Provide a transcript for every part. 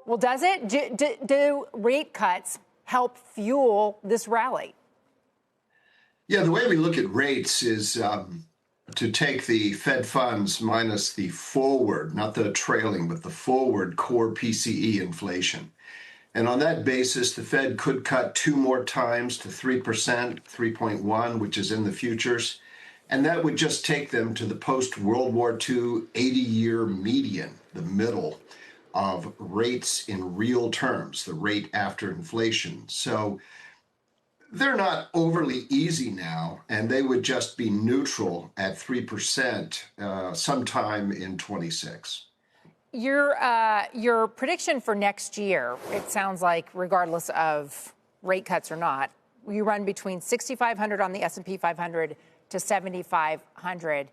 Well, does it? Do rate cuts help fuel this rally? Yeah, the way we look at rates is to take the Fed funds minus the forward, not the trailing, but the forward core PCE inflation. And on that basis, the Fed could cut 2 more times to 3%, 3.1, which is in the futures. And that would just take them to the post-World War II 80-year median, the middle of rates in real terms, the rate after inflation. So they're not overly easy now, and they would just be neutral at 3% sometime in 26. Your prediction for next year, it sounds like, regardless of rate cuts or not, you run between 6,500 on the S&P 500 to 7,500.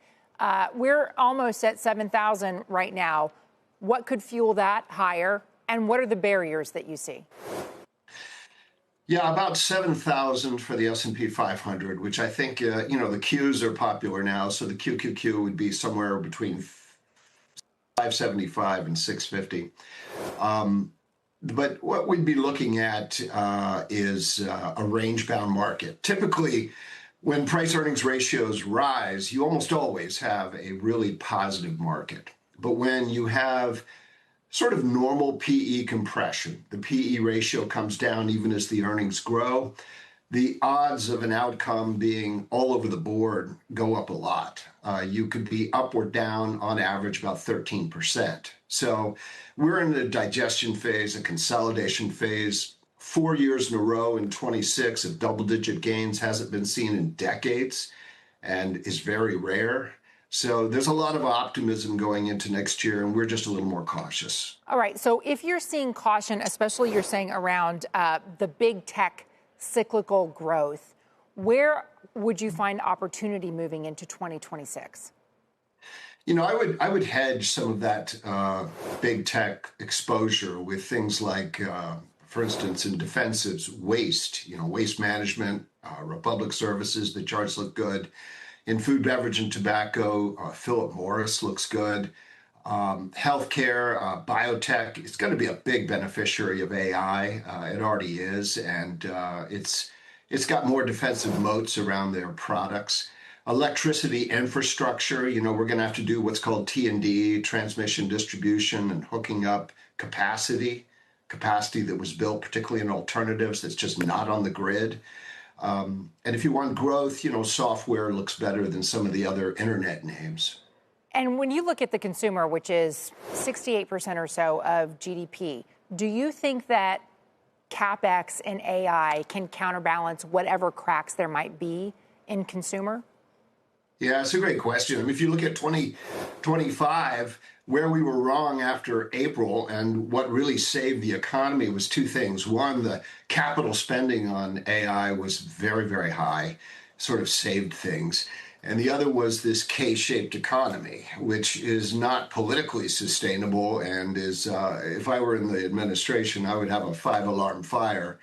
We're almost at 7,000 right now. What could fuel that higher, and what are the barriers that you see? Yeah, about 7,000 for the S&P 500, which I think, the Qs are popular now. So the QQQ would be somewhere between 575 and 650. But what we'd be looking at is a range-bound market. Typically, when price-earnings ratios rise, you almost always have a really positive market. But when you have sort of normal PE compression, the PE ratio comes down even as the earnings grow, the odds of an outcome being all over the board go up a lot. You could be up or down on average about 13%. So we're in a digestion phase, a consolidation phase. 4 years in a row in 26 of double-digit gains hasn't been seen in decades and is very rare. So there's a lot of optimism going into next year, and we're just a little more cautious. All right. So if you're seeing caution, especially you're saying around the big tech cyclical growth, where would you find opportunity moving into 2026? I would hedge some of that big tech exposure with things like, for instance, in defensives, waste management, Republic Services, the charts look good. In food, beverage, and tobacco, Philip Morris looks good. Healthcare, biotech, it's going to be a big beneficiary of AI. It already is, and it's got more defensive moats around their products. Electricity infrastructure, we're going to have to do what's called T&D, transmission, distribution, and hooking up capacity that was built particularly in alternatives that's just not on the grid. And if you want growth, software looks better than some of the other internet names. And when you look at the consumer, which is 68% or so of GDP, do you think that CapEx and AI can counterbalance whatever cracks there might be in consumer? Yeah, it's a great question. I mean, if you look at 2025, where we were wrong after April and what really saved the economy was two things. One, the capital spending on AI was very, very high, sort of saved things. And the other was this K-shaped economy, which is not politically sustainable and is, if I were in the administration, I would have a 5-alarm fire.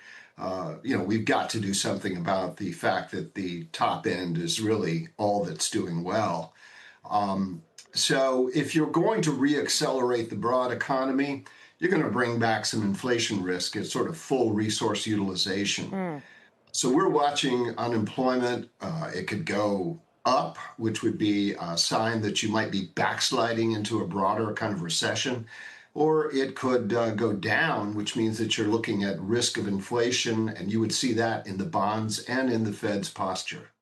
We've got to do something about the fact that the top end is really all that's doing well. So if you're going to reaccelerate the broad economy, you're going to bring back some inflation risk at sort of full resource utilization. So we're watching unemployment. It could go up, which would be a sign that you might be backsliding into a broader kind of recession, or it could go down, which means that you're looking at risk of inflation, and you would see that in the bonds and in the Fed's posture.